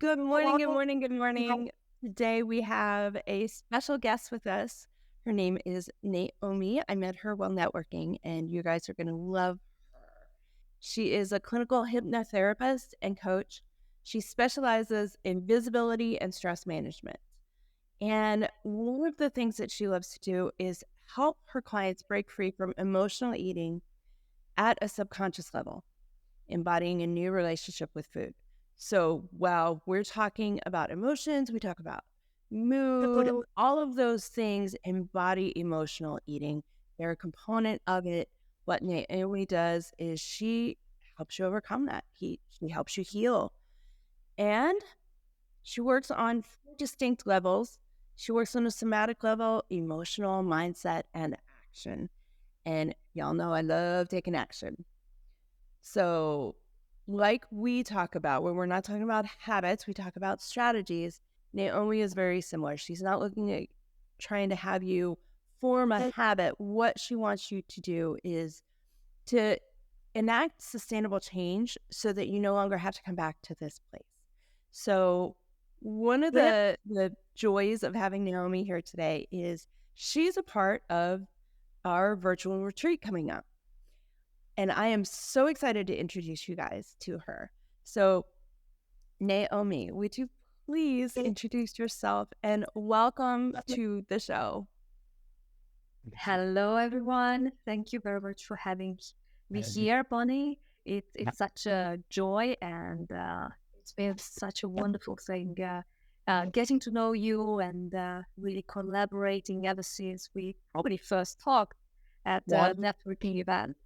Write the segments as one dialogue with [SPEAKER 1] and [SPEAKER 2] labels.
[SPEAKER 1] Good morning, good morning, good morning. Today we have a special guest with us. Her name is Naomi. I met her while networking, and you guys are going to love her. She is a clinical hypnotherapist and coach. She specializes in visibility and stress management. And one of the things that she loves to do is help her clients break free from emotional eating at a subconscious level, embodying a new relationship with food. So while we're talking about emotions, we talk about mood, all of those things embody emotional eating. They're a component of it. What Naomi does is she helps you overcome that. She helps you heal. And she works on 4 distinct levels. She works on a somatic level, emotional, mindset, and action. And y'all know I love taking action. So, like we talk about, when we're not talking about habits, we talk about strategies. Naomi is very similar. She's not looking at trying to have you form a habit. What she wants you to do is to enact sustainable change so that you no longer have to come back to this place. So, one of the joys of having Naomi here today is she's a part of our virtual retreat coming up. And I am so excited to introduce you guys to her. So, Naomi, would you please introduce yourself and welcome to the show?
[SPEAKER 2] Hello, everyone. Thank you very much for having me here, Bonnie. It's such a joy, and it's been such a wonderful thing getting to know you and really collaborating ever since we probably first talked at the networking event.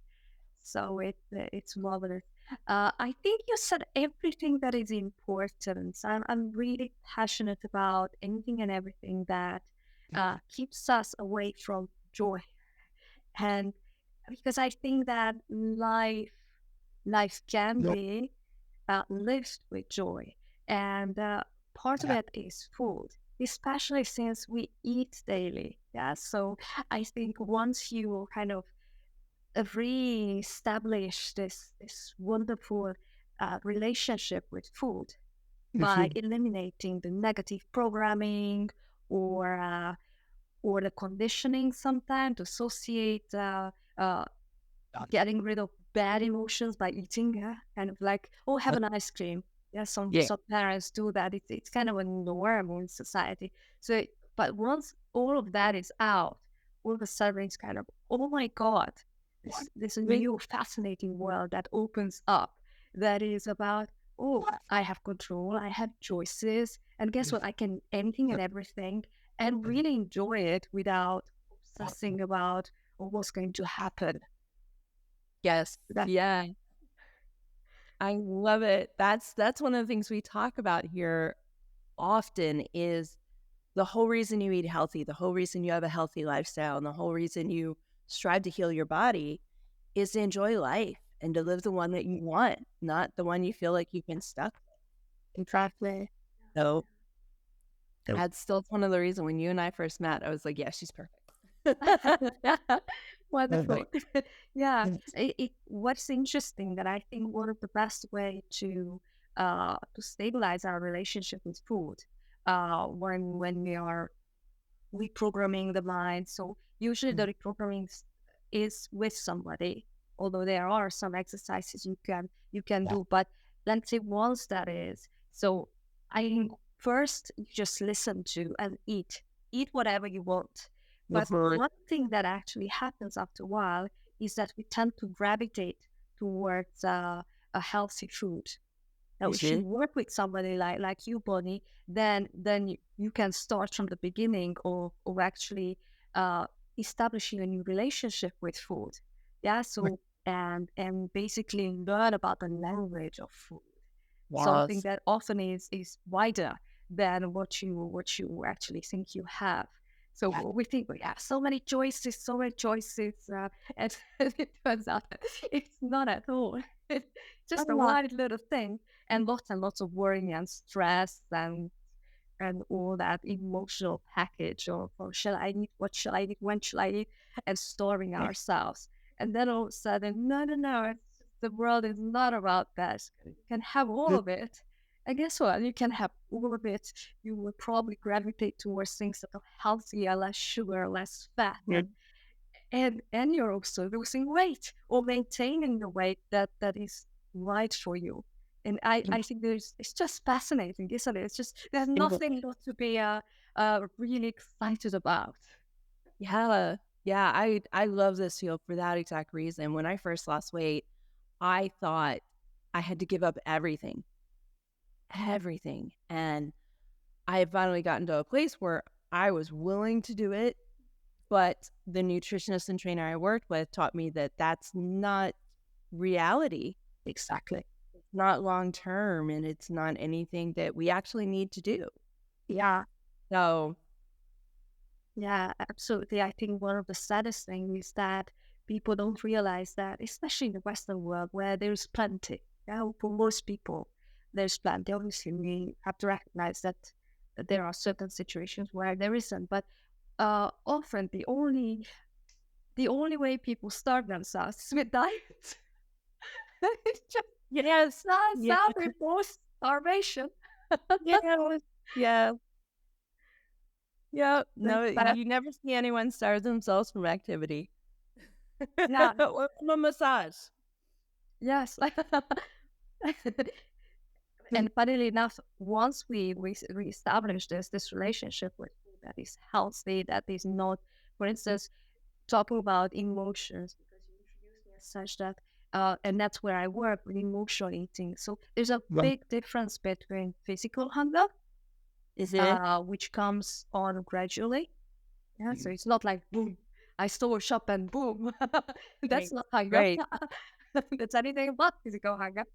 [SPEAKER 2] So it's marvelous. I think you said everything that is important. I'm really passionate about anything and everything that keeps us away from joy. And because I think that life can be lived with joy, and part of it is food, especially since we eat daily. Yeah, so I think once you kind of re-establish this wonderful relationship with food by eliminating the negative programming or or the conditioning sometimes to associate getting rid of bad emotions by eating, kind of like, oh, have an ice cream. Yeah, some parents do that. It's kind of a norm in society. So, but once all of that is out, all of a sudden it's kind of, oh my God, this new fascinating world that opens up that is about, oh, I have control, I have choices, and guess what? I can anything and everything and really enjoy it without obsessing about what's going to happen.
[SPEAKER 1] Yes. Yeah. I love it. That's one of the things we talk about here often is the whole reason you eat healthy, the whole reason you have a healthy lifestyle, and the whole reason you strive to heal your body is to enjoy life and to live the one that you want, not the one you feel like you've been stuck with.
[SPEAKER 2] Exactly.
[SPEAKER 1] So that's still one of the reasons when you and I first met, I was like, yeah, she's perfect.
[SPEAKER 2] Wonderful. Yeah. What's interesting that I think one of the best way to stabilize our relationship with food when we are reprogramming the mind. So usually the reprogramming is with somebody, although there are some exercises you can do. But let's say once that is, so I think first you just listen to and eat whatever you want. But one thing that actually happens after a while is that we tend to gravitate towards a healthy food. Now, if you work with somebody like you, Bonnie, then you can start from the beginning or actually establishing a new relationship with food. Yeah. So and basically learn about the language of food. Something that often is wider than what you actually think you have. So we think we have so many choices, and it turns out that it's not at all. It's just a wide little thing, and lots of worrying and stress and all that emotional package of shall I eat, what shall I eat, when shall I eat, and storing ourselves. And then all of a sudden, no, the world is not about that. You can have all of it, And guess what? You can have all of it. You will probably gravitate towards things that are healthier, less sugar, less fat,
[SPEAKER 1] Yeah.
[SPEAKER 2] and you're also losing weight or maintaining the weight that is right for you. And I think it's just fascinating, isn't it? It's just there's nothing not to be really excited about.
[SPEAKER 1] Yeah. Yeah. I love this field for that exact reason. When I first lost weight, I thought I had to give up everything, everything. And I had finally gotten to a place where I was willing to do it. But the nutritionist and trainer I worked with taught me that that's not reality.
[SPEAKER 2] Exactly.
[SPEAKER 1] It's not long term, and it's not anything that we actually need to do.
[SPEAKER 2] Yeah.
[SPEAKER 1] So,
[SPEAKER 2] Yeah, absolutely. I think one of the saddest things is that people don't realize that, especially in the Western world where there's plenty. Yeah, for most people, there's plenty. Obviously, we have to recognize that there are certain situations where there isn't. But often the only way people starve themselves is with diet. It's just
[SPEAKER 1] yes, yeah,
[SPEAKER 2] self-imposed starvation.
[SPEAKER 1] yeah, yeah, yeah. No,
[SPEAKER 2] But
[SPEAKER 1] you never see anyone starve themselves from activity
[SPEAKER 2] yeah,
[SPEAKER 1] or from a massage.
[SPEAKER 2] yes. And funnily enough, once we establish this relationship with food that is healthy, that is not, for instance, talking about emotions, because you introduced me as such that, and that's where I work with emotional eating. So there's a
[SPEAKER 1] Right.
[SPEAKER 2] big difference between physical hunger,
[SPEAKER 1] Is it?
[SPEAKER 2] which comes on gradually. Yeah, so it's not like boom, I store shop and boom. That's
[SPEAKER 1] Right.
[SPEAKER 2] not hunger.
[SPEAKER 1] Right.
[SPEAKER 2] That's anything but physical hunger.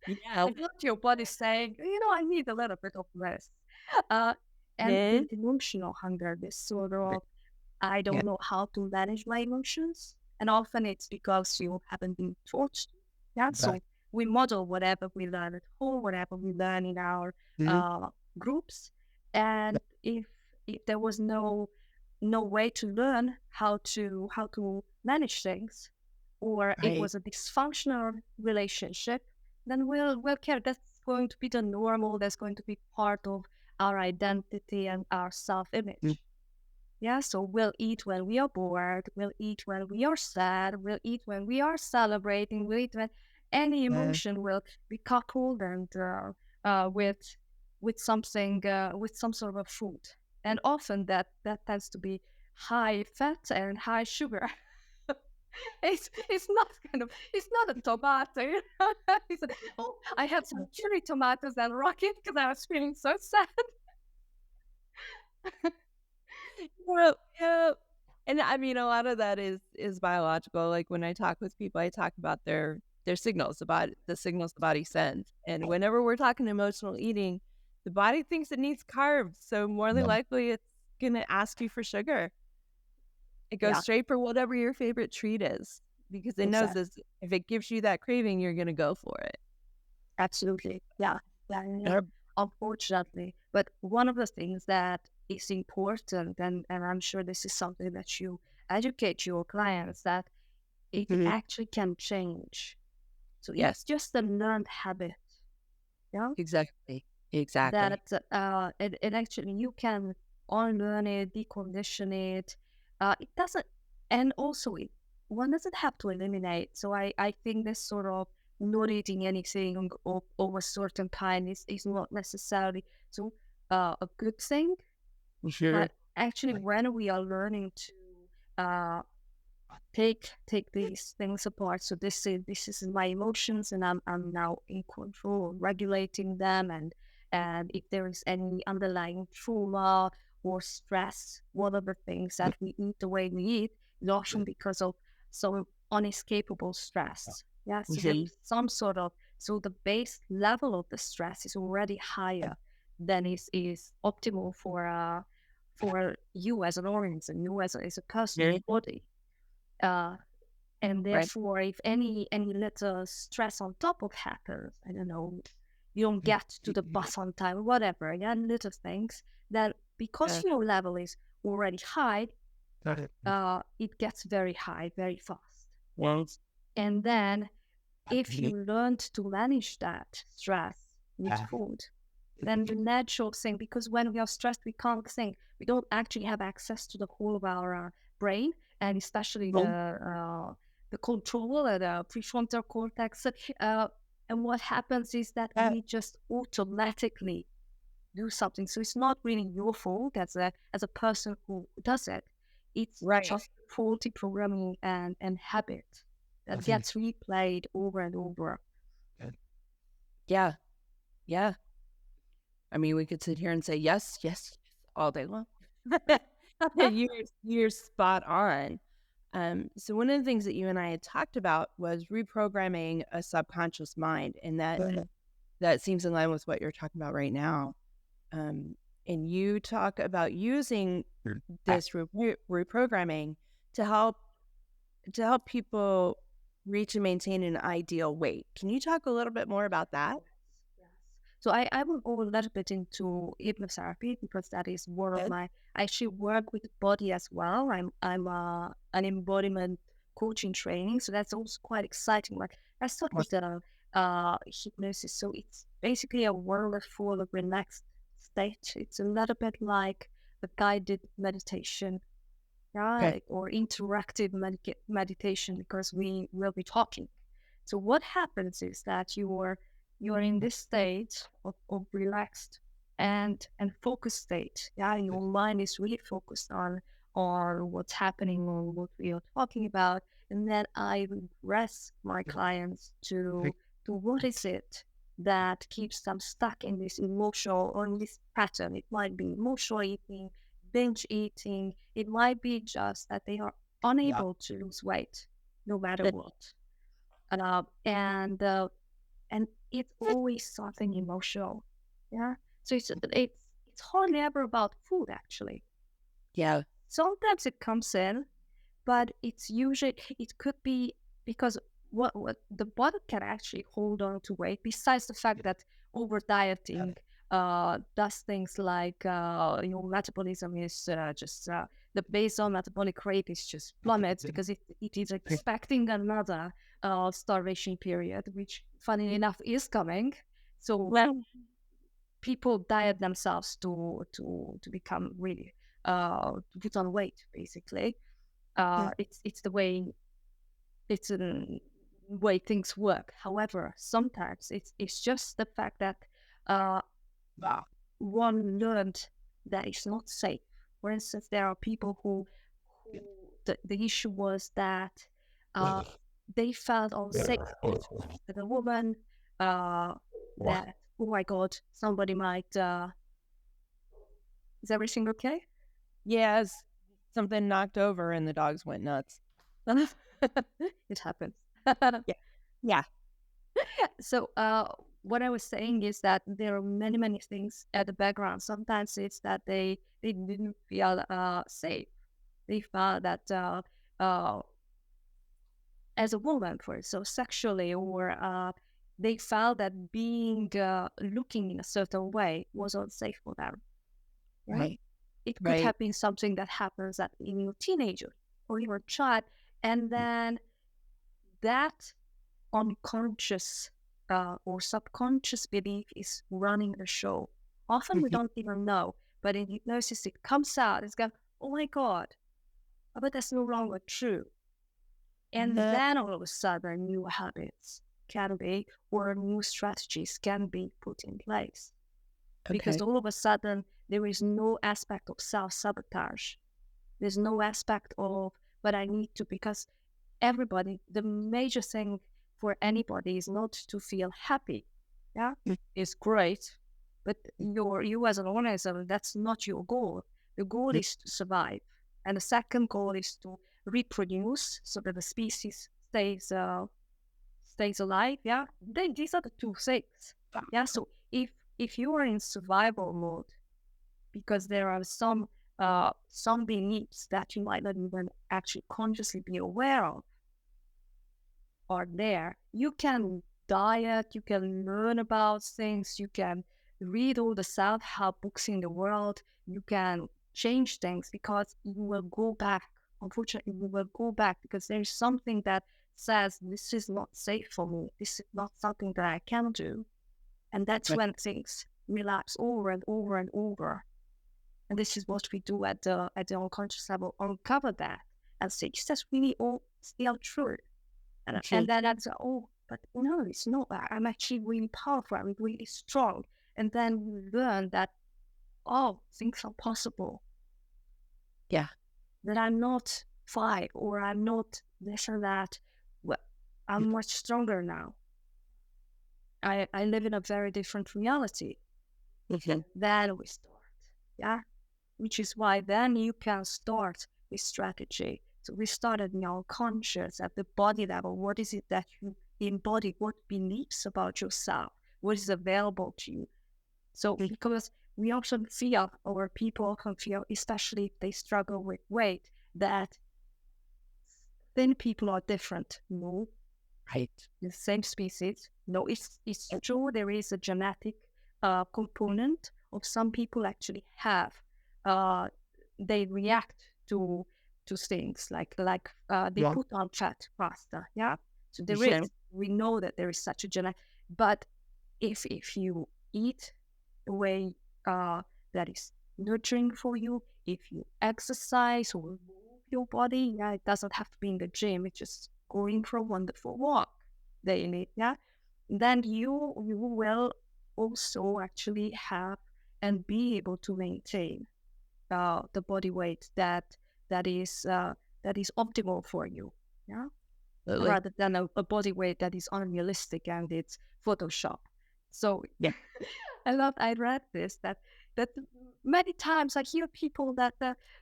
[SPEAKER 1] Yeah.
[SPEAKER 2] It's not your body saying, I need a little bit of rest. Uh, and
[SPEAKER 1] Then,
[SPEAKER 2] with emotional hunger, this sort of, I
[SPEAKER 1] yeah.
[SPEAKER 2] don't know how to manage my emotions. And often it's because you haven't been taught to. Yeah. So
[SPEAKER 1] Right.
[SPEAKER 2] we model whatever we learn at home, whatever we learn in our
[SPEAKER 1] Mhm.
[SPEAKER 2] uh, groups. And if there was no way to learn how to manage things, or it
[SPEAKER 1] Right.
[SPEAKER 2] was a dysfunctional relationship, then we'll care. That's going to be the normal. That's going to be part of our identity and our
[SPEAKER 1] Mm.
[SPEAKER 2] self-image. Yeah, so we'll eat when we are bored, we'll eat when we are sad, we'll eat when we are celebrating, we'll eat when any
[SPEAKER 1] Yeah.
[SPEAKER 2] emotion will be coupled and with something with some sort of food. And often that tends to be high fat and high sugar. It's not it's not a tomato. It's oh, I had some cherry tomatoes and rocket because I was feeling so sad.
[SPEAKER 1] Well, yeah. And I mean, a lot of that is biological. Like when I talk with people, I talk about their signals, about the signals the body sends. And whenever we're talking emotional eating, the body thinks it needs carbs. So more than likely it's gonna ask you for sugar. It goes
[SPEAKER 2] Yeah,
[SPEAKER 1] straight for whatever your favorite treat is because it knows
[SPEAKER 2] exactly.
[SPEAKER 1] this if it gives you that craving, you're gonna go for it.
[SPEAKER 2] Absolutely. Yeah. Yeah. Yeah. Yeah.
[SPEAKER 1] Yep.
[SPEAKER 2] Unfortunately. But one of the things that is important, and I'm sure this is something that you educate your clients, that it
[SPEAKER 1] Mhm.
[SPEAKER 2] actually can change. So it's
[SPEAKER 1] Yes,
[SPEAKER 2] just a learned habit. Yeah.
[SPEAKER 1] exactly. Exactly.
[SPEAKER 2] That it actually you can unlearn it, decondition it. It doesn't, and also one doesn't have to eliminate. So I think this sort of not eating anything of a certain kind is not necessarily so a good thing.
[SPEAKER 1] Sure.
[SPEAKER 2] But actually, when we are learning to uh, take these things apart. So this is my emotions, and I'm now in control, regulating them, and if there is any underlying trauma or stress, one of the things that we eat the way we eat is often because of some unescapable stress. Yeah, so there
[SPEAKER 1] Mhm.
[SPEAKER 2] is some sort of so the base level of the stress is already higher than is optimal for you as an organism, you as a person,
[SPEAKER 1] Yeah.
[SPEAKER 2] your body. Uh, and
[SPEAKER 1] Right.
[SPEAKER 2] therefore, if any little stress on top of happens, I don't know, you don't get to the bus on time, whatever, yeah, little things, then because
[SPEAKER 1] Yeah.
[SPEAKER 2] your level is already high,
[SPEAKER 1] Got it.
[SPEAKER 2] it gets very high very fast.
[SPEAKER 1] Well,
[SPEAKER 2] And then if you learned to manage that stress, with food. Then the natural thing, because when we are stressed, we can't think. We don't actually have access to the whole of our brain, and especially the control, the prefrontal cortex. And what happens is that we just automatically do something. So it's not really your fault as a person who does it. It's just faulty programming and habit that gets replayed over and over.
[SPEAKER 1] Yeah. Yeah. I mean, we could sit here and say yes, yes, yes all day long. You're spot on. So one of the things that you and I had talked about was reprogramming a subconscious mind, and that seems in line with what you're talking about right now. And you talk about using this reprogramming to help people reach and maintain an ideal weight. Can you talk a little bit more about that?
[SPEAKER 2] Yes. So I will go a little bit into hypnotherapy because that is one of my. I actually work with the body as well. I'm an embodiment coaching training, so that's also quite exciting. Like I start with the hypnosis, so it's basically a wonderful, relaxed state. It's a little bit like a guided meditation, right, or interactive meditation because we will be talking. So what happens is that you're in this state of relaxed and focused state. Yeah, your mind is really focused on what's happening or what we are talking about. And then I would press my clients to what is it that keeps them stuck in this emotional or in this pattern. It might be emotional eating, binge eating. It might be just that they are unable to lose weight no matter what. And it's always something emotional. Yeah. So it's hardly ever about food actually.
[SPEAKER 1] Yeah.
[SPEAKER 2] Sometimes it comes in, but it's usually it could be because what the body can actually hold on to weight besides the fact that over dieting does things like your metabolism is just the basal metabolic rate is just plummets because it is expecting another starvation period, which funny enough is coming. So people diet themselves to become really to put on weight basically. It's the way it's a way things work. However, sometimes it's just the fact that uh, one learned that it's not safe. For instance, there are people who the issue was that they felt unsafe with a woman that, oh my God, somebody might. Is everything okay?
[SPEAKER 1] Yes. Something knocked over and the dogs went nuts.
[SPEAKER 2] It happens.
[SPEAKER 1] Yeah. Yeah.
[SPEAKER 2] So, what I was saying is that there are many, many things at the background. Sometimes it's that they didn't feel safe. They felt that as a woman, for so sexually, or they felt that being looking in a certain way was unsafe for them. Right? It could
[SPEAKER 1] Right.
[SPEAKER 2] have been something that happens at in your teenager or your child, and then that unconscious or subconscious belief is running the show. Often we don't even know, but in hypnosis it comes out. It's going, oh my God, but that's no longer true. And then all of a sudden, new habits can be, or new strategies can be put in place. Because all of a sudden, there is no aspect of self-sabotage. There's no aspect of, but I need to, because everybody, the major thing for anybody is not to feel happy. Yeah, it's great, but you as an organism, that's not your goal. The goal is to survive, and the second goal is to reproduce so that the species stays alive. Yeah, these are the two things. Yeah, so if you are in survival mode, because there are some beliefs that you might not even actually consciously be aware of are there. You can diet, you can learn about things, you can read all the self-help books in the world, you can change things because you will go back. Unfortunately, you will go back because there's something that says this is not safe for me. This is not something that I can do. And that's when things relapse over and over and over. And this is what we do at the unconscious level, uncover that and say, is this really all still true? And then that's, oh, but no, it's not that. I'm actually really powerful. I'm really strong. And then we learn that, oh, things are possible.
[SPEAKER 1] Yeah.
[SPEAKER 2] That I'm not 5 or I'm not this or that. Well, I'm much stronger now. I live in a very different reality. Then we start. Yeah. Which is why then you can start with strategy. So we start at the unconscious, at the body level. What is it that you embody? What beliefs about yourself? What is available to you? So because we often feel, or people often feel, especially if they struggle with weight, that thin people are different. No.
[SPEAKER 1] Right.
[SPEAKER 2] The same species. No, it's true. There is a genetic component of some people actually have. They react to things like they put on fat faster. Yeah. So there is. We know that there is such a genetic. But if you eat the way that is nurturing for you, if you exercise or move your body, yeah, it doesn't have to be in the gym. It's just going for a wonderful walk daily, yeah, then you will also actually have and be able to maintain the body weight that is optimal for you, yeah, rather than a body weight that is unrealistic and it's Photoshop. So
[SPEAKER 1] yeah,
[SPEAKER 2] I read this that many times I hear people that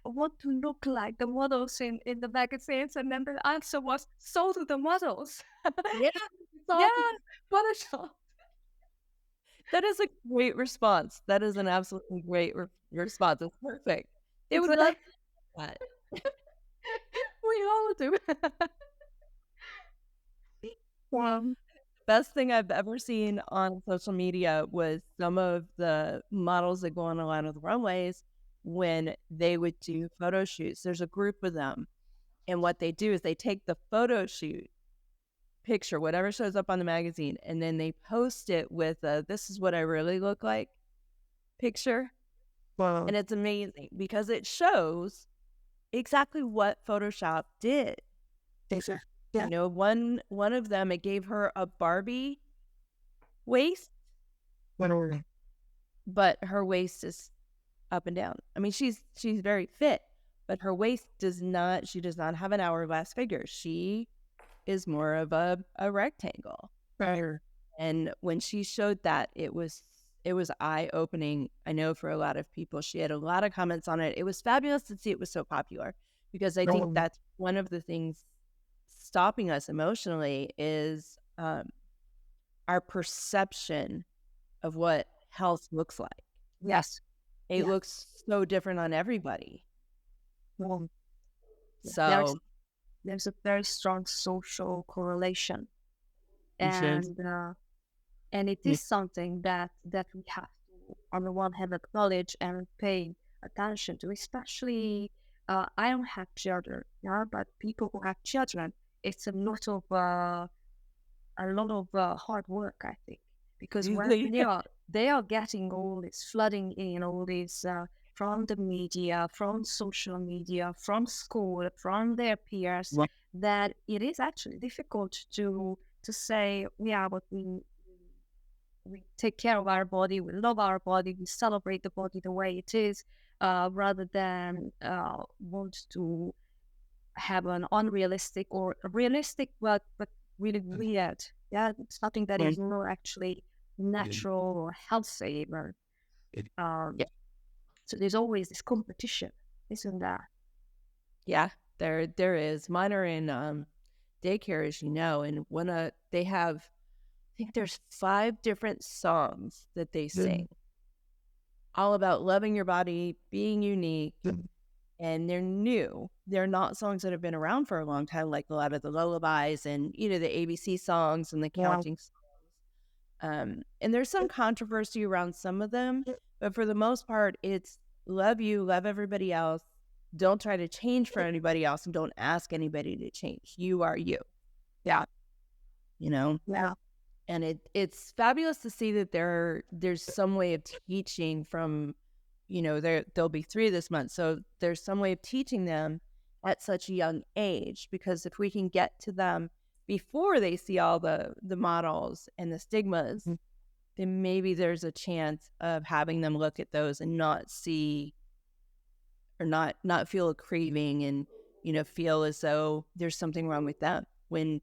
[SPEAKER 2] want to look like the models in the magazines, and then the answer was, so do the models.
[SPEAKER 1] yeah,
[SPEAKER 2] Yeah, Photoshop.
[SPEAKER 1] That is a great response. That is an absolutely great response. It's perfect. They would love that.
[SPEAKER 2] We all do.
[SPEAKER 1] Best thing I've ever seen on social media was some of the models that go on a lot of the runways when they would do photo shoots. There's a group of them, and what they do is they take the photo shoot picture, whatever shows up on the magazine, and then they post it with a "this is what I really look like" picture. Wow. And it's amazing because it shows exactly what Photoshop did.
[SPEAKER 2] Exactly.
[SPEAKER 1] Yeah. You know, one of them, it gave her a Barbie waist, but her waist is up and down. I mean, she's very fit, but her waist does not have an hourglass figure. She is more of a rectangle. Right. And when she showed that, it was eye-opening. I know for a lot of people, she had a lot of comments on it. It was fabulous to see it was so popular, because I think that's one of the things stopping us emotionally is our perception of what health looks like.
[SPEAKER 2] Yes.
[SPEAKER 1] It looks so different on everybody. So
[SPEAKER 2] there's a very strong social correlation. And it is something that we have to, on the one hand, acknowledge and pay attention to, especially I don't have children, yeah, but people who have children, it's a lot of hard work, I think, because when they are getting all this flooding in, all this from the media, from social media, from school, from their peers, that it is actually difficult to say, yeah, but we take care of our body, we love our body, we celebrate the body the way it is, rather than want to have an unrealistic or realistic, but really weird. Yeah, something that is not actually natural or healthy. Or, so there's always this competition, isn't there?
[SPEAKER 1] Yeah, there is. Mine are in daycare, as you know, and when they have, I think there's 5 different songs that they sing, all about loving your body, being unique, and they're new. They're not songs that have been around for a long time, like a lot of the lullabies and, you know, the ABC songs and the counting songs. And there's some controversy around some of them, but for the most part, it's love you, love everybody else. Don't try to change for anybody else, and don't ask anybody to change. You are you.
[SPEAKER 2] Yeah.
[SPEAKER 1] You know?
[SPEAKER 2] Yeah.
[SPEAKER 1] And it's fabulous to see that there's some way of teaching from, there'll be 3 this month. So there's some way of teaching them at such a young age, because if we can get to them before they see all the models and the stigmas, then maybe there's a chance of having them look at those and not see, or not feel a craving, and feel as though there's something wrong with them when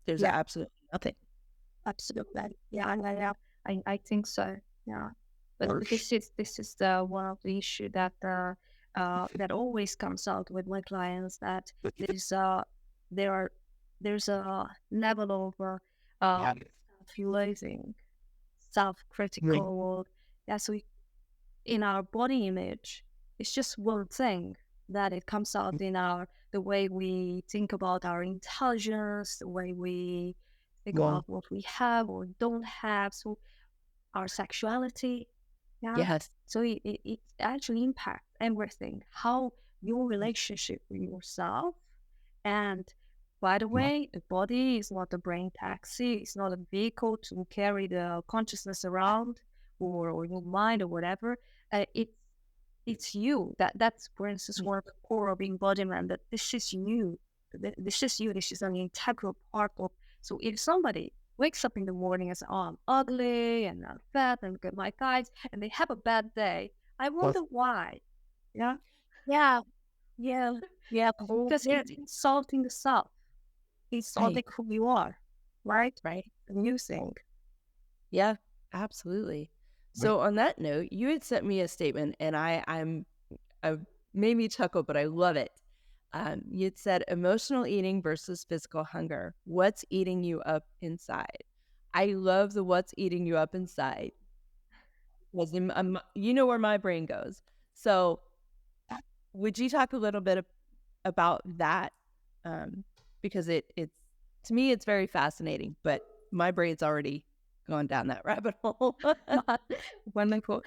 [SPEAKER 1] there's
[SPEAKER 2] Yeah,
[SPEAKER 1] absolutely nothing.
[SPEAKER 2] absolutely. Yeah. I think so. Yeah. But this is the one of the issue that that always comes out with my clients, that there are there's a level of self-loathing, self-critical. Yeah, so in our body image, it's just one thing that it comes out in the way we think about our intelligence, the way we think about what we have or don't have. So our sexuality, yeah.
[SPEAKER 1] Yes.
[SPEAKER 2] So it actually impacts everything, how your relationship with yourself. And by the way, the body is not a brain taxi. It's not a vehicle to carry the consciousness around, or your mind or whatever. It's you. That's, for instance, one of the core of embodiment. That this is you. This is you. This is an integral part of. So if somebody wakes up in the morning and says, "Oh, I'm ugly and I'm fat and look at my guys," and they have a bad day, I wonder why. Yeah,
[SPEAKER 1] Yeah. Yeah. Yeah.
[SPEAKER 2] because
[SPEAKER 1] Yeah.
[SPEAKER 2] it's insulting the self. It's
[SPEAKER 1] Right.
[SPEAKER 2] insulting who you are, right?
[SPEAKER 1] Right.
[SPEAKER 2] And you think.
[SPEAKER 1] Yeah. Absolutely. So on that note, you had sent me a statement, and I made me chuckle, but I love it. You'd said emotional eating versus physical hunger. What's eating you up inside? I love the what's eating you up inside, because you know where my brain goes. So would you talk a little bit about that? Because it's, to me, it's very fascinating, but my brain's already gone down that rabbit hole.
[SPEAKER 2] Wonderful.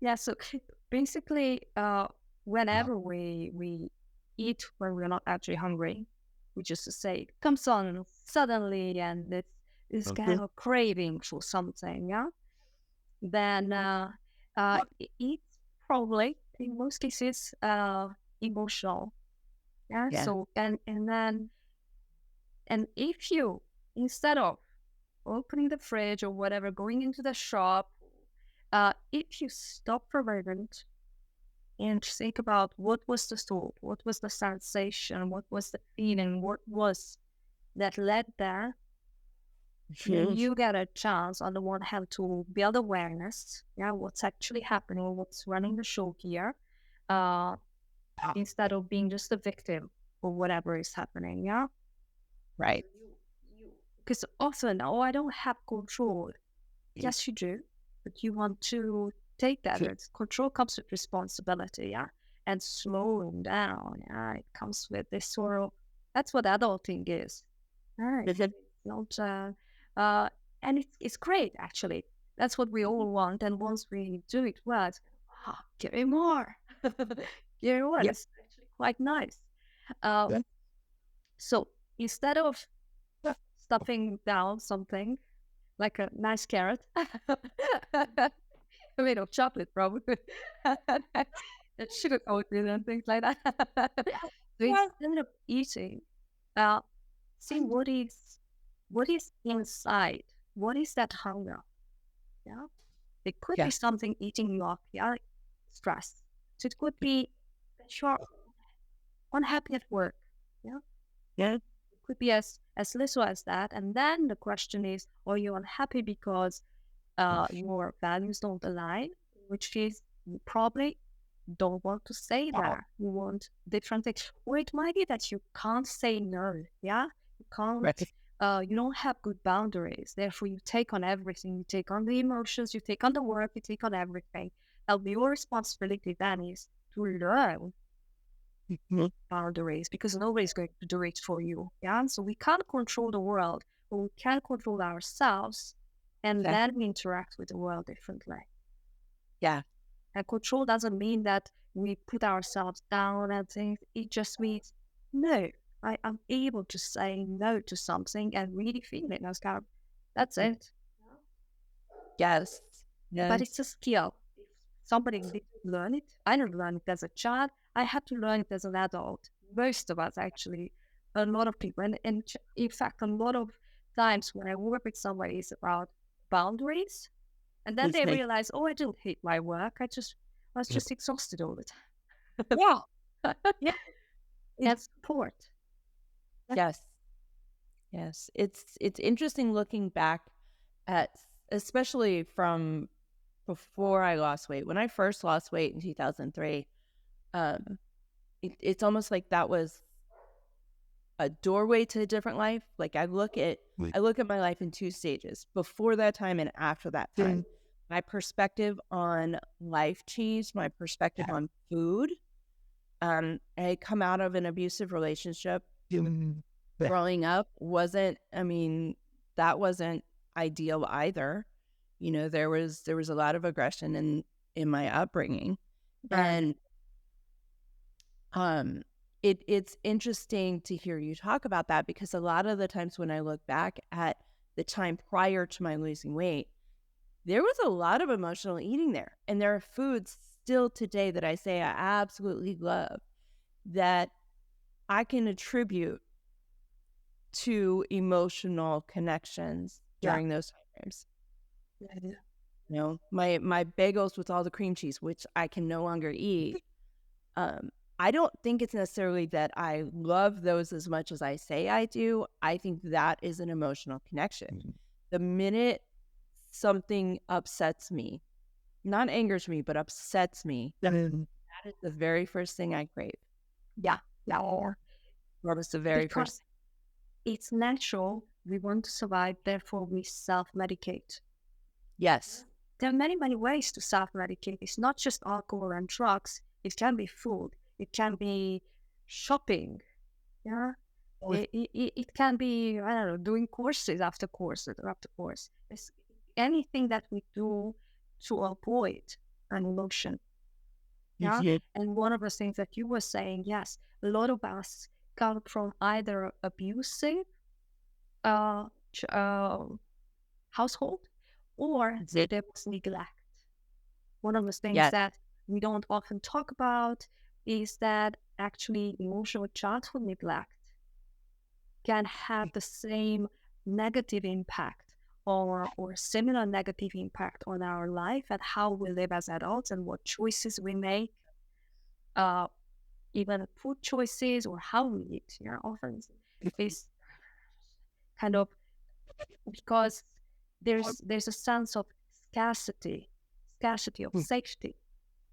[SPEAKER 2] Yeah, so basically, whenever we eat when we're not actually hungry, which is to say, it comes on suddenly and it's kind of craving for something, yeah, then it's probably, in most cases, emotional. Yeah,
[SPEAKER 1] Yeah.
[SPEAKER 2] so, and if you, instead of opening the fridge or whatever, going into the shop, if you stop for a moment and think about what was the thought, what was the sensation, what was the feeling, what was that led there, then you get a chance on the one hand to build awareness, yeah, what's actually happening, what's running the show here, uh, instead of being just a victim of whatever is happening, yeah.
[SPEAKER 1] Right.
[SPEAKER 2] Because often, oh, I don't have control. Yes, you do, but you want to take that. Control comes with responsibility, yeah, and slowing down. Yeah, it comes with this sort of. That's what adulting is, right? It's not, and it's great actually. That's what we all want, and once we do it well, it's, give me more. Give me more.
[SPEAKER 1] Yep.
[SPEAKER 2] It's actually quite nice. Uh, so instead of stuffing down something like a nice carrot, made of chocolate, probably. And sugar coated and things like that. So instead of eating, see what is inside. What is that hunger? Yeah, it could be something eating you up. Yeah, like stress. So it could be that you're unhappy at work. Yeah,
[SPEAKER 1] Yeah.
[SPEAKER 2] it could be as little as that. And then the question is, are you unhappy because your values don't align, which is you probably don't want to say that. You want different things. Or it might be that you can't say no. Yeah. You can't, you don't have good boundaries. Therefore, you take on everything. You take on the emotions, you take on the work, you take on everything. And your responsibility then is to learn boundaries, because nobody's going to do it for you. Yeah. So we can't control the world, but we can control ourselves, and then we interact with the world differently.
[SPEAKER 1] Yeah.
[SPEAKER 2] And control doesn't mean that we put ourselves down and things. It just means, no, I'm able to say no to something and really feel it. And I was kind of, That's it.
[SPEAKER 1] Yes.
[SPEAKER 2] But it's
[SPEAKER 1] Yes.
[SPEAKER 2] a skill. If somebody didn't learn it, I didn't learn it as a child. I had to learn it as an adult. Most of us, actually, a lot of people, and in fact, a lot of times when I work with somebody, it's about boundaries, and then they
[SPEAKER 1] Okay.
[SPEAKER 2] realize, oh, I didn't hate my work. I was just exhausted all the
[SPEAKER 1] Yeah.
[SPEAKER 2] time.
[SPEAKER 1] Yeah. It's,
[SPEAKER 2] And support.
[SPEAKER 1] yes. Yes. It's interesting looking back at, especially from before I lost weight. When I first lost weight in 2003, um, it's almost like that was a doorway to a different life. Like I look at my life in two stages: before that time and after that time. My perspective on life changed. My perspective on food. I had come out of an abusive relationship. Growing up wasn't. I mean, that wasn't ideal either. You know, there was a lot of aggression in my upbringing,
[SPEAKER 2] Right.
[SPEAKER 1] and um, it's interesting to hear you talk about that, because a lot of the times when I look back at the time prior to my losing weight, there was a lot of emotional eating there. And there are foods still today that I say I absolutely love that I can attribute to emotional connections
[SPEAKER 2] Yeah.
[SPEAKER 1] during those times.
[SPEAKER 2] Yeah.
[SPEAKER 1] You know, my bagels with all the cream cheese, which I can no longer eat. Um, I don't think it's necessarily that I love those as much as I say I do. I think that is an emotional connection. The minute something upsets me, not angers me, but upsets me, that is the very first thing I crave.
[SPEAKER 2] Yeah. Yeah.
[SPEAKER 1] That is the very
[SPEAKER 2] Because
[SPEAKER 1] first.
[SPEAKER 2] it's natural. We want to survive, therefore we self-medicate.
[SPEAKER 1] Yes.
[SPEAKER 2] There are many, many ways to self-medicate. It's not just alcohol and drugs. It can be food. It can be shopping. Yeah. It can be, I don't know, doing courses after course after course. It's anything that we do to avoid an emotion. Yeah. And one of the things that you were saying, yes, a lot of us come from either abusive uh, household, or there was neglect. One of the things
[SPEAKER 1] Yes.
[SPEAKER 2] that we don't often talk about is that actually emotional childhood neglect can have the same negative impact or similar negative impact on our life and how we live as adults and what choices we make, uh, even food choices or how we eat. Yeah, often is kind of because there's a sense of scarcity, scarcity of safety,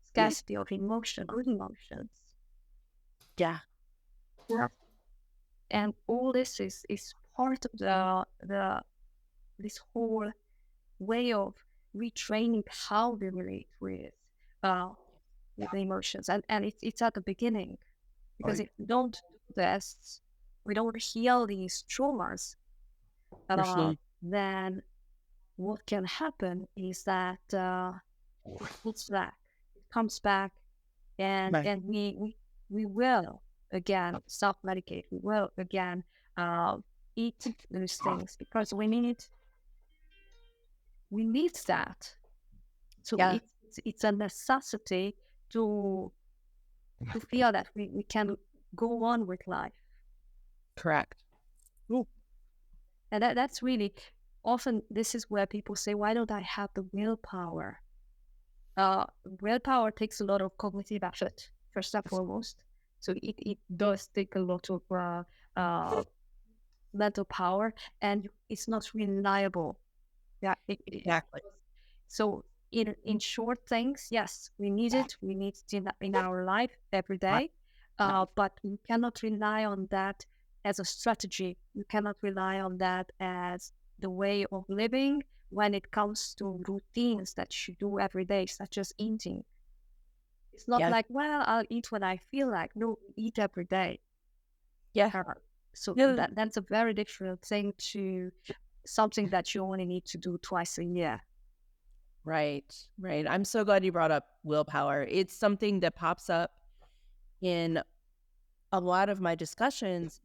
[SPEAKER 2] scarcity of emotion, good emotions.
[SPEAKER 1] Yeah.
[SPEAKER 2] Yeah. And all this is part of the this whole way of retraining how we relate uh with the emotions. And it's at the beginning. Because if we don't do this, we don't heal these traumas, then what can happen is that it puts back, it comes back, and we will again self-medicate. We will again uh, eat those things because we need that. So
[SPEAKER 1] Yeah.
[SPEAKER 2] it's a necessity to feel that we can go on with life.
[SPEAKER 1] Correct.
[SPEAKER 2] And that's really often this is where people say, why don't I have the willpower? Willpower takes a lot of cognitive effort, first and foremost. So it does take a lot of uh, mental power, and it's not reliable. Yeah.
[SPEAKER 1] Exactly.
[SPEAKER 2] So in short things, yes, we need it. We need it in our life every day. But we cannot rely on that as a strategy. We cannot rely on that as the way of living when it comes to routines that you do every day, such as eating. It's not
[SPEAKER 1] Yeah.
[SPEAKER 2] like, well, I'll eat when I feel like. No, eat every day.
[SPEAKER 1] Yeah.
[SPEAKER 2] Uh, so
[SPEAKER 1] Yeah.
[SPEAKER 2] that's a very different thing to something that you only need to do twice a year.
[SPEAKER 1] Right. Right. I'm so glad you brought up willpower. It's something that pops up in a lot of my discussions.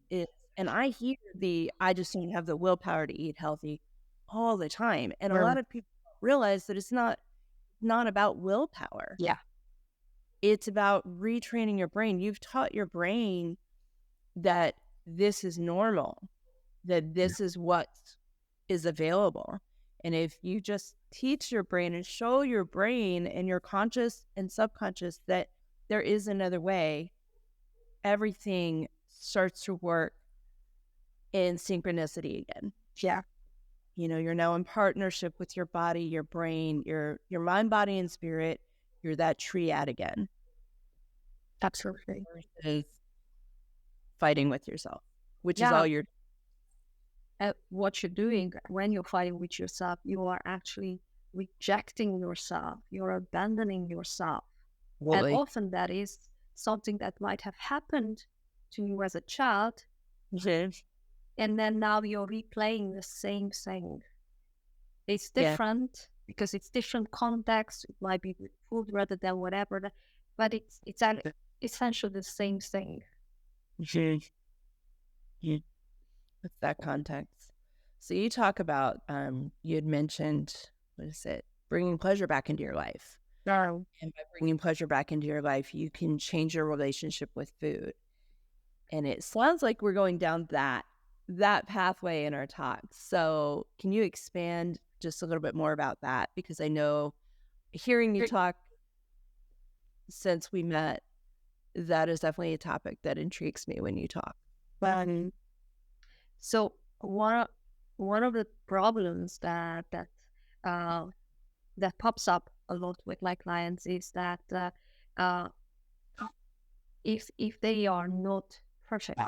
[SPEAKER 1] And I hear I just don't have the willpower to eat healthy all the time. And a
[SPEAKER 2] Well,
[SPEAKER 1] lot of people realize that it's not about willpower.
[SPEAKER 2] yeah,
[SPEAKER 1] It's about retraining your brain. You've taught your brain that this is normal, that this is what is available. And if you just teach your brain and show your brain and your conscious and subconscious that there is another way, everything starts to work in synchronicity again.
[SPEAKER 2] yeah,
[SPEAKER 1] You know, you're now in partnership with your body, your brain, your mind, body, and spirit. You're that triad again
[SPEAKER 2] absolutely.
[SPEAKER 1] versus fighting with yourself, which is
[SPEAKER 2] Yeah,
[SPEAKER 1] all you're.
[SPEAKER 2] what you're doing when you're fighting with yourself, you are actually rejecting yourself, you're abandoning yourself. And
[SPEAKER 1] Totally.
[SPEAKER 2] often that is something that might have happened to you as a child.
[SPEAKER 1] Mhm.
[SPEAKER 2] And then now you're replaying the same thing. It's
[SPEAKER 1] Yeah.
[SPEAKER 2] different because it's different context. It might be with food rather than whatever, but essentially the same thing.
[SPEAKER 1] Mhm. Yeah. What's that context? So you talk about, you had mentioned, what is it? Bringing pleasure back into your life.
[SPEAKER 2] No.
[SPEAKER 1] And by bringing pleasure back into your life, you can change your relationship with food. And it sounds like we're going down that pathway in our talk. So can you expand just a little bit more about that? Because I know hearing you talk since we met, that is definitely a topic that intrigues me when you talk.
[SPEAKER 2] Um, so one of the problems uh, that pops up a lot with my clients is that uh, if they are not perfect,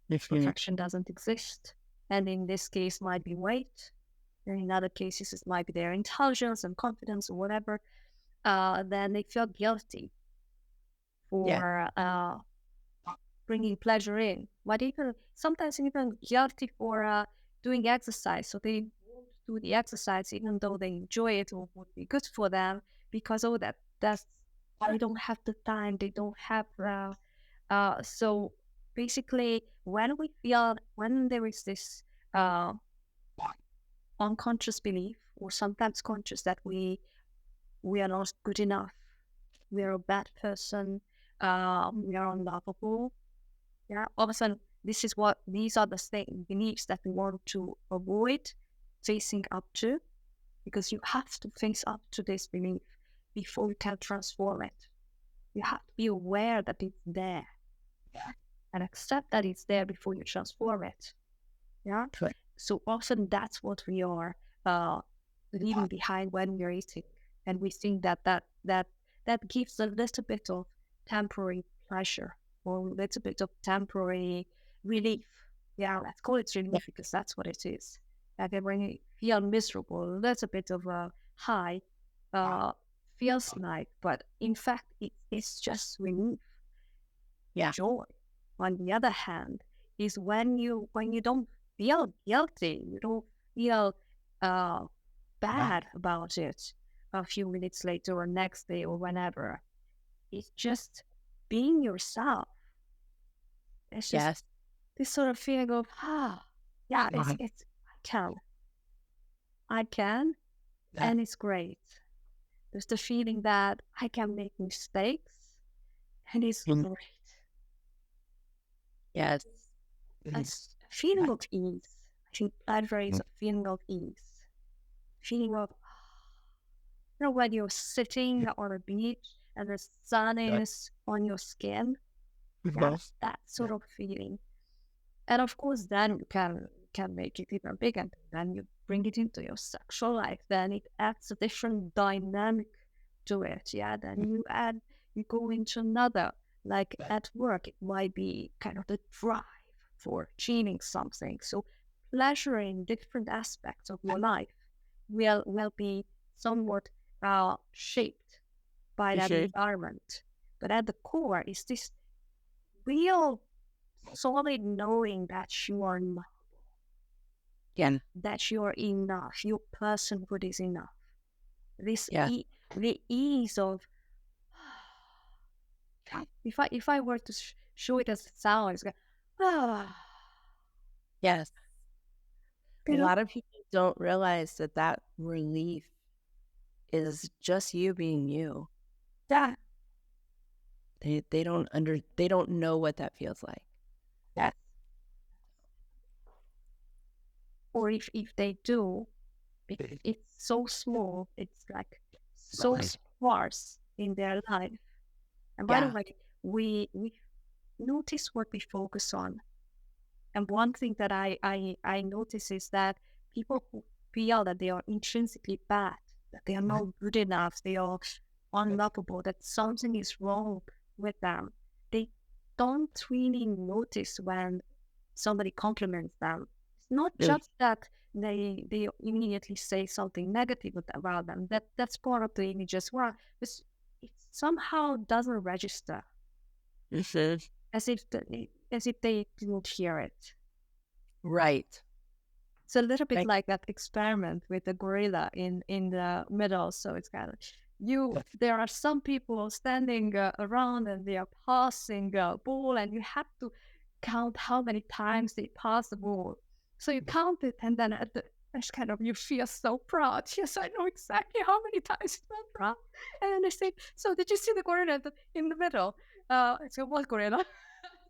[SPEAKER 2] perfection doesn't exist, and in this case might be weight, and in other cases it might be their intelligence and confidence or whatever. Then they feel guilty
[SPEAKER 1] Yeah.
[SPEAKER 2] for bringing pleasure in, but even sometimes even guilty for doing exercise. So they won't do the exercise even though they enjoy it or would be good for them because that's they don't have the time. They don't have so basically when there is this uh, unconscious belief or sometimes conscious that we are not good enough, we are a bad person, we are unlovable. Yeah, all of a sudden, these are the beliefs that we want to avoid facing up to, because you have to face up to this belief before you can transform it. You have to be aware that it's there and accept that it's there before you transform it. Yeah.
[SPEAKER 1] Right.
[SPEAKER 2] So often that's what we are uh, leaving behind when we're eating, and we think that gives a little bit of temporary pleasure or a little bit of temporary relief. Yeah, let's call it relief because that's what it is. Like when you feel miserable, a little bit of a high feels like, but in fact, it's just relief.
[SPEAKER 1] Yeah.
[SPEAKER 2] Joy, on the other hand, is when you don't feel guilty, you don't feel uh, bad about it a few minutes later or next day or whenever. It's just being yourself. It's just
[SPEAKER 1] Yes.
[SPEAKER 2] this sort of feeling of yeah, it's I can, and it's great. There's the feeling that I can make mistakes, and it's great.
[SPEAKER 1] Yes.
[SPEAKER 2] It's a feeling of ease. I think pleasure is a feeling of ease. Feeling of, when you're sitting on a beach and the sun is on your skin. Yeah, that sort of feeling. And of course, then you can make it even bigger. Then you bring it into your sexual life. Then it adds a different dynamic to it. Yeah, then you go into another. Like at work, it might be kind of the drive for achieving something. So pleasure in different aspects of your life will be somewhat shaped by that
[SPEAKER 1] Sure.
[SPEAKER 2] environment. But at the core is this real solid knowing that you are not,
[SPEAKER 1] Yeah.
[SPEAKER 2] that you are enough, your personhood is enough. This
[SPEAKER 1] Yeah.
[SPEAKER 2] the ease of if I were to show it as a sound, it's like, ah,
[SPEAKER 1] Yes. A
[SPEAKER 2] you know,
[SPEAKER 1] lot of people don't realize that that relief is just you being you.
[SPEAKER 2] Yeah.
[SPEAKER 1] They don't know what that feels like.
[SPEAKER 2] Yes. Or if they do, it's so small, it's like so sparse in their life. And by the
[SPEAKER 1] Yeah.
[SPEAKER 2] way, we notice what we focus on. And one thing that I notice is that people who feel that they are intrinsically bad, that they are not good enough, they are unlovable, that something is wrong with them, they don't really notice when somebody compliments them. It's not
[SPEAKER 1] Really.
[SPEAKER 2] just that they immediately say something negative about them. That's part of the image as well. It somehow doesn't register,
[SPEAKER 1] Mhm.
[SPEAKER 2] as if they didn't hear it.
[SPEAKER 1] Right.
[SPEAKER 2] It's a little bit
[SPEAKER 1] Right.
[SPEAKER 2] like that experiment with the gorilla in the middle. So it's kind of you. There are some people standing around and they are passing a ball, and you have to count how many times they pass the ball. So you count it, and then at the it's kind of you feel so proud. Yes, I know exactly how many times it went wrong. And then they say, "So did you see the gorilla in the middle?" I said, "What gorilla?"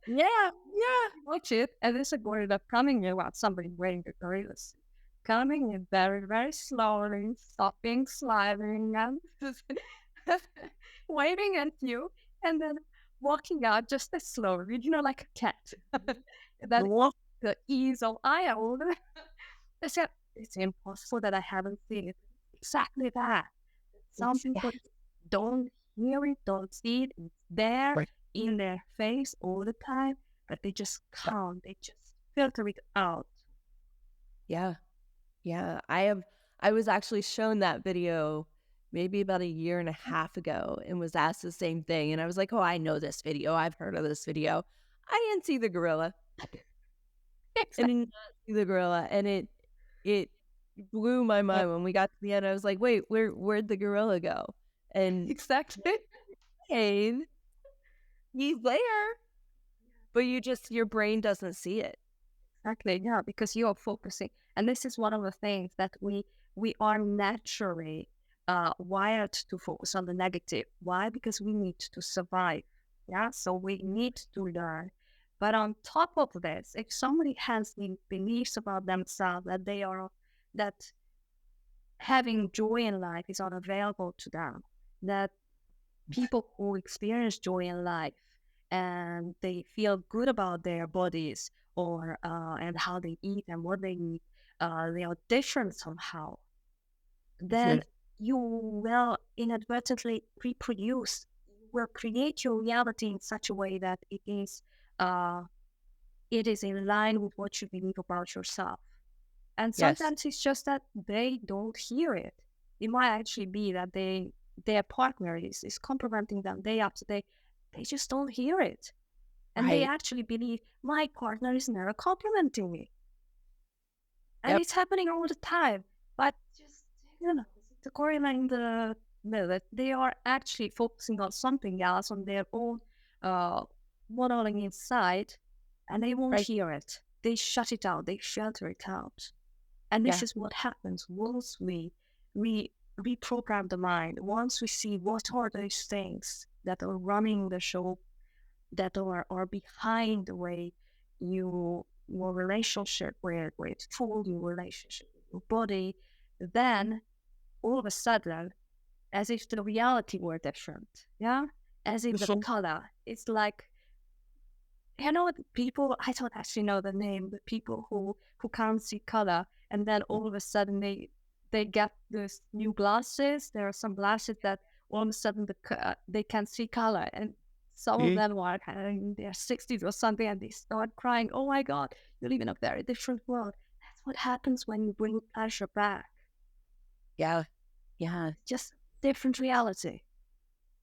[SPEAKER 1] Yeah. Yeah.
[SPEAKER 2] Watch it, and there's a gorilla coming in. Well, somebody wearing the gorillas coming in very, very slowly, stopping, sliding, and waving at you, and then walking out just as slowly, like a cat. That
[SPEAKER 1] Well,
[SPEAKER 2] the ease of eye old. I said, it's impossible that I haven't seen it. Exactly that. Some
[SPEAKER 1] it's, yeah.
[SPEAKER 2] people don't hear it, don't see it. It's there in their face all the time, but they just can't. They just filter it out.
[SPEAKER 1] Yeah. Yeah. I was actually shown that video maybe about a year and a half ago and was asked the same thing. And I was like, oh, I know this video. I've heard of this video. I didn't see the gorilla. I did
[SPEAKER 2] Exactly.
[SPEAKER 1] not see the gorilla. And it blew my mind when we got to the end. I was like, wait, where'd the gorilla go? And
[SPEAKER 2] Exactly.
[SPEAKER 1] hey, he's there, but your brain doesn't see it.
[SPEAKER 2] Exactly. Yeah, because you are focusing, and this is one of the things that we are naturally wired to focus on the negative. Why? Because we need to survive. Yeah, so we need to learn. But on top of this, if somebody has the beliefs about themselves that having joy in life is unavailable to them, that people who experience joy in life and they feel good about their bodies or and how they eat and what they eat, they are different somehow, then
[SPEAKER 1] Mhm.
[SPEAKER 2] you will inadvertently reproduce, you will create your reality in such a way that uh, it is in line with what you believe about yourself. And
[SPEAKER 1] Yes.
[SPEAKER 2] sometimes it's just that they don't hear it. It might actually be that their partner is complimenting them day after day. They just don't hear it. And they
[SPEAKER 1] Right.
[SPEAKER 2] actually believe my partner is never complimenting me. And
[SPEAKER 1] Yep.
[SPEAKER 2] it's happening all the time. But just, the gorilla in the middle, they are actually focusing on something else, on their own uh, modeling inside, and they won't
[SPEAKER 1] Right.
[SPEAKER 2] hear it. They shut it out, they filter it out. And this
[SPEAKER 1] Yeah.
[SPEAKER 2] is what happens once we reprogram the mind. Once we see what are those things that are running the show, that are behind the way your relationship with food, your relationship with your body, then all of a sudden, as if the reality were different, yeah, as if the
[SPEAKER 1] Mhm.
[SPEAKER 2] color, it's like the people, I don't actually know the name, but people who can't see color, and then all of a sudden they get this new glasses. There are some glasses that all of a sudden they can see color, and some of them are kind of in their 60s or something, and they start crying. Oh my God, you live in a very different world. That's what happens when you bring pleasure back.
[SPEAKER 1] Yeah. Yeah.
[SPEAKER 2] It's just different reality.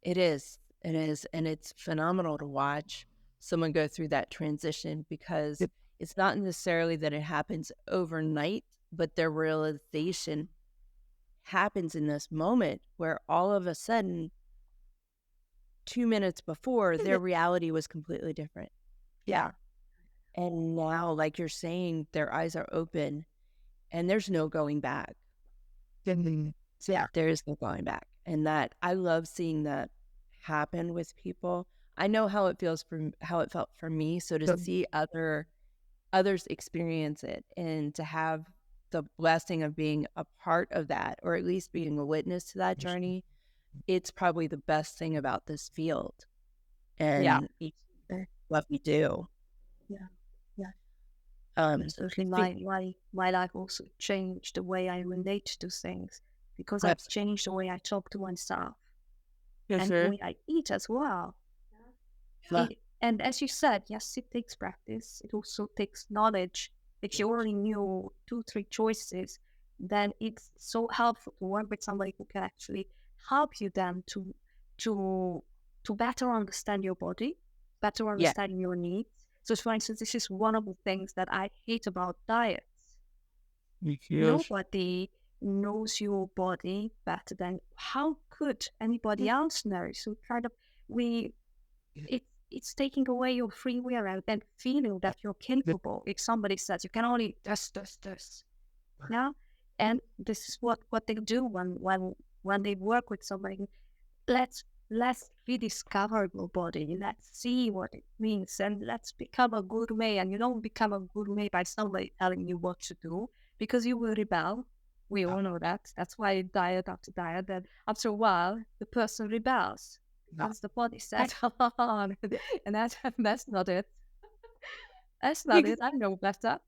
[SPEAKER 1] It is. It is. And it's phenomenal to watch someone go through that transition because it's not necessarily that it happens overnight, but their realization happens in this moment where all of a sudden, 2 minutes before, their reality was completely different.
[SPEAKER 2] Yeah.
[SPEAKER 1] And now, like you're saying, their eyes are open and there's no going back.
[SPEAKER 2] Yeah.
[SPEAKER 1] There is no going back. And that I love seeing that happen with people. I know how it feels how it felt for me. So to see others experience it and to have the blessing of being a part of that, or at least being a witness to that journey, it's probably the best thing about this field
[SPEAKER 2] Yeah.
[SPEAKER 1] and what we do.
[SPEAKER 2] Yeah. Yeah.
[SPEAKER 1] Um,
[SPEAKER 2] Absolutely.
[SPEAKER 1] spe-
[SPEAKER 2] My life also changed the way I relate to things because I've
[SPEAKER 1] Abs-
[SPEAKER 2] changed the way I talk to myself
[SPEAKER 1] yes,
[SPEAKER 2] and the
[SPEAKER 1] sir.
[SPEAKER 2] way I eat as well.
[SPEAKER 1] Yeah.
[SPEAKER 2] And as you said, yes, it takes practice. It also takes knowledge. If you already knew two, three choices, then it's so helpful to work with somebody who can actually help you then to to better understand your body, better
[SPEAKER 1] Yeah.
[SPEAKER 2] understand your needs. So, for instance, this is one of the things that I hate about diets.
[SPEAKER 1] Yes.
[SPEAKER 2] Nobody knows your body better than how could anybody else know? So, kind of we it's taking away your free will and feeling that you're capable. If somebody says you can only this, yeah, and this is what they do when they work with somebody. Let's rediscover your body. Let's see what it means, and let's become a gourmet. And you don't become a gourmet by somebody telling you what to do because you will rebel. We all know that. That's why diet after diet, then after a while, the person rebels because the body said, on, and that's not it. That's not it. I know better.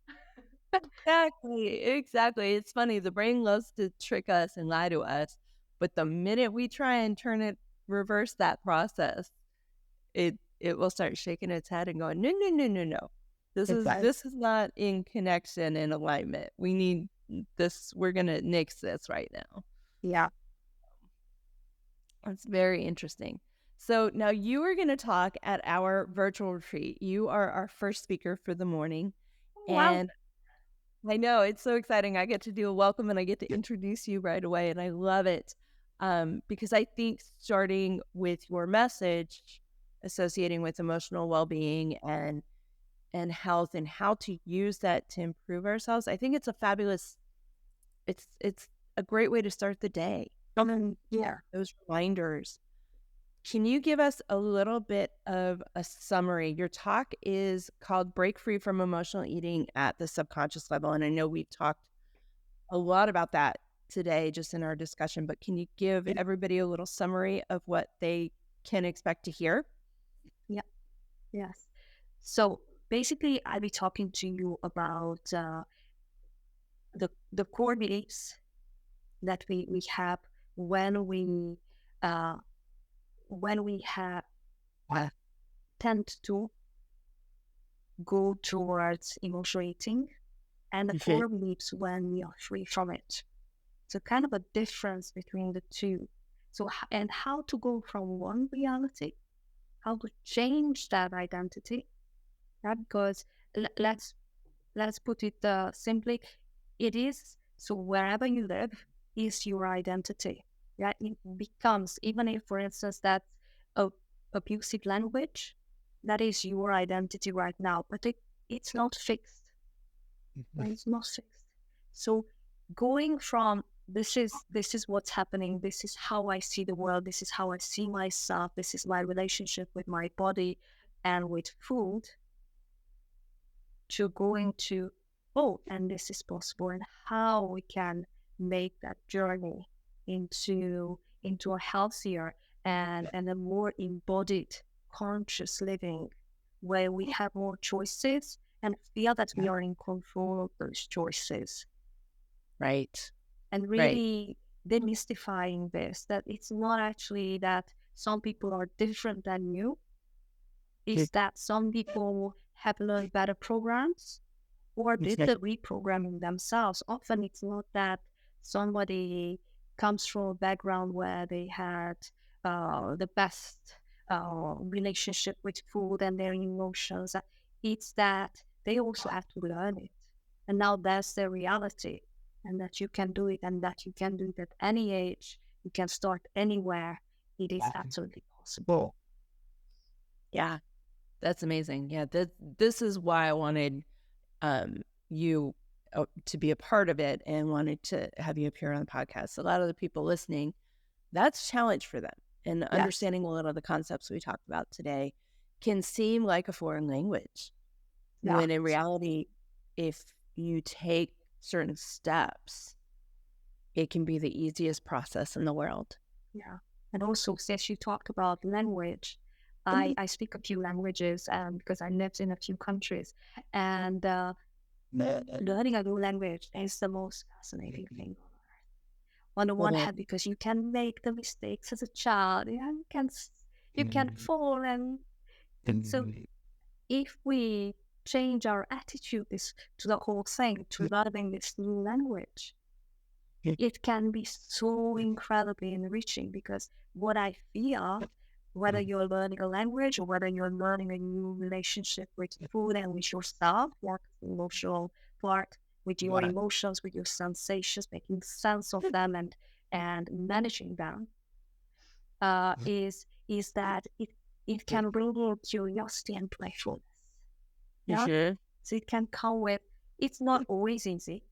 [SPEAKER 1] Exactly. Exactly. It's funny. The brain loves to trick us and lie to us, but the minute we try and reverse that process, it will start shaking its head and going, no, no, no, no, no. This is not in connection and alignment. We need this. We're gonna nix this right now.
[SPEAKER 2] Yeah.
[SPEAKER 1] That's very interesting. So now you are going to talk at our virtual retreat. You are our first speaker for the morning,
[SPEAKER 2] Wow.
[SPEAKER 1] and I know it's so exciting. I get to do a welcome and I get to introduce you right away, and I love it because I think starting with your message, associating with emotional well-being and health, and how to use that to improve ourselves, I think it's a fabulous. It's a great way to start the day.
[SPEAKER 2] Yeah.
[SPEAKER 1] Those reminders. Can you give us a little bit of a summary? Your talk is called Break Free from Emotional Eating at the Subconscious Level. And I know we've talked a lot about that today just in our discussion, but can you give everybody a little summary of what they can expect to hear?
[SPEAKER 2] Yeah. Yes. So basically, I'll be talking to you about the core beliefs that we have when uh, we have tend to go towards emotional eating, and the
[SPEAKER 1] Okay.
[SPEAKER 2] core beliefs when we are free from it. So kind of a difference between the two. So and how to go from one reality, how to change that identity. Yeah, because let's put it simply, it is so wherever you live is your identity. Yeah, it becomes, even if, for instance, that's a abusive language, that is your identity right now, but it's not fixed. Right? It's not fixed. So going from this is what's happening, this is how I see the world, this is how I see myself, this is my relationship with my body and with food, to going to, oh, and this is possible, and how we can make that journey into a healthier and a more embodied conscious living where we have more choices and feel that we are in control of those choices,
[SPEAKER 1] Right.
[SPEAKER 2] and
[SPEAKER 1] Right.
[SPEAKER 2] really demystifying this, that it's not actually that some people are different than you, is that some people have learned better programs or did the reprogramming themselves. Often it's not that somebody comes from a background where they had the best relationship with food and their emotions. It's that they also have to learn it. And now that's their reality. And that you can do it, and that you can do it at any age. You can start anywhere. It is absolutely possible.
[SPEAKER 1] Yeah. That's amazing. Yeah. This is why I wanted you to be a part of it and wanted to have you appear on the podcast. A lot of the people listening, that's a challenge for them. And understanding a lot of the concepts we talked about today can seem like a foreign language, when in reality, if you take certain steps, it can be the easiest process in the world.
[SPEAKER 2] Yeah. And also, since you talked about language, I speak a few languages because I lived in a few countries. And learning a new language is the most fascinating thing on the one hand, because you can make the mistakes as a child. Yeah, you can fall, and so if we change our attitude to the whole thing, to learning this new language, it can be so incredibly enriching. Because what I feel, whether you're learning a language or whether you're learning a new relationship with food and with yourself, like the emotional part, with your emotions, with your sensations, making sense of them and managing them, is that it can bring you curiosity and playfulness. Yeah. So it can come with, it's not always easy.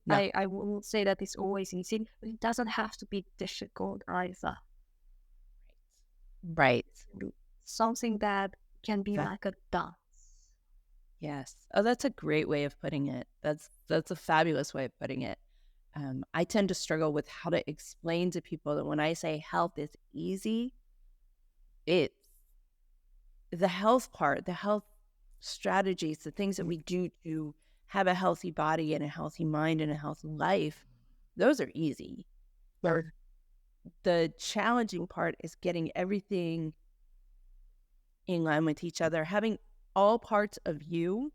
[SPEAKER 2] I wouldn't say that it's always easy, but it doesn't have to be difficult either.
[SPEAKER 1] Right.
[SPEAKER 2] Something that can be like a dance.
[SPEAKER 1] Yes. Oh, that's a great way of putting it. That's a fabulous way of putting it. I tend to struggle with how to explain to people that when I say health is easy, it's the health part, the health strategies, the things that we do to have a healthy body and a healthy mind and a healthy life, those are easy. The challenging part is getting everything in line with each other, having all parts of you,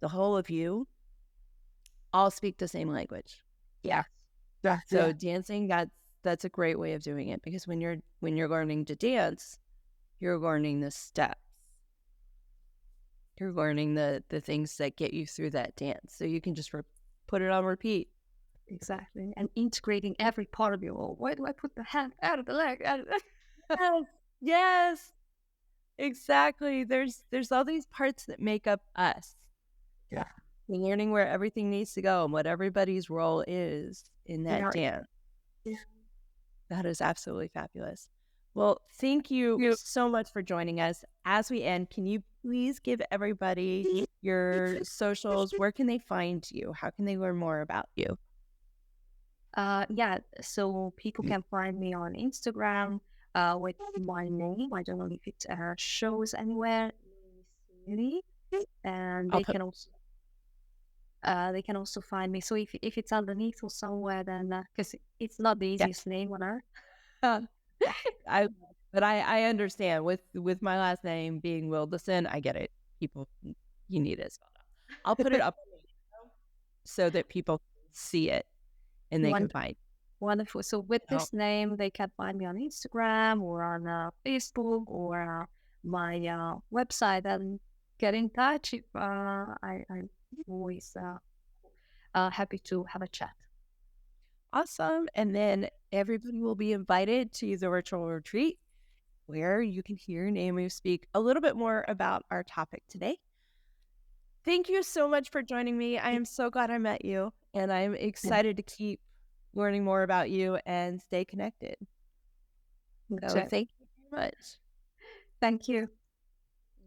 [SPEAKER 1] the whole of you, all speak the same language.
[SPEAKER 2] Yeah.
[SPEAKER 1] So dancing, that's a great way of doing it, because when you're learning to dance, you're learning the steps. You're learning the things that get you through that dance. So you can just put it on repeat.
[SPEAKER 2] Exactly. And integrating every part of you. Oh, why do I put the hand out of the leg?
[SPEAKER 1] Yes. Exactly. There's all these parts that make up us.
[SPEAKER 2] Yeah.
[SPEAKER 1] We're learning where everything needs to go and what everybody's role is in that dance.
[SPEAKER 2] Yeah.
[SPEAKER 1] That is absolutely fabulous. Well, thank you so much for joining us. As we end, can you please give everybody your socials? Where can they find you? How can they learn more about you?
[SPEAKER 2] Yeah, so people can find me on Instagram with my name. I don't know if it shows anywhere. Szeri. And they can also find me. So if it's underneath or somewhere, then because it's not the easiest name on earth.
[SPEAKER 1] I understand with my last name being Wilderson, I get it. People, you need it spelled out. I'll put it up so that people can see it and they can find.
[SPEAKER 2] Wonderful. So with this name, they can find me on Instagram or on Facebook or my website, and get in touch. If I'm always happy to have a chat.
[SPEAKER 1] Awesome. And then everybody will be invited to the virtual retreat, where you can hear Neomi speak a little bit more about our topic today. Thank you so much for joining me. I am so glad I met you, and I'm excited to keep learning more about you and stay connected. So thank you very much.
[SPEAKER 2] Thank you.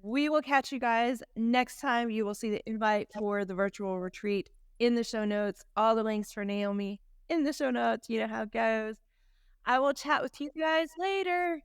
[SPEAKER 1] We will catch you guys next time. You will see the invite for the virtual retreat in the show notes. All the links for Neomi in the show notes. You know how it goes. I will chat with you guys later.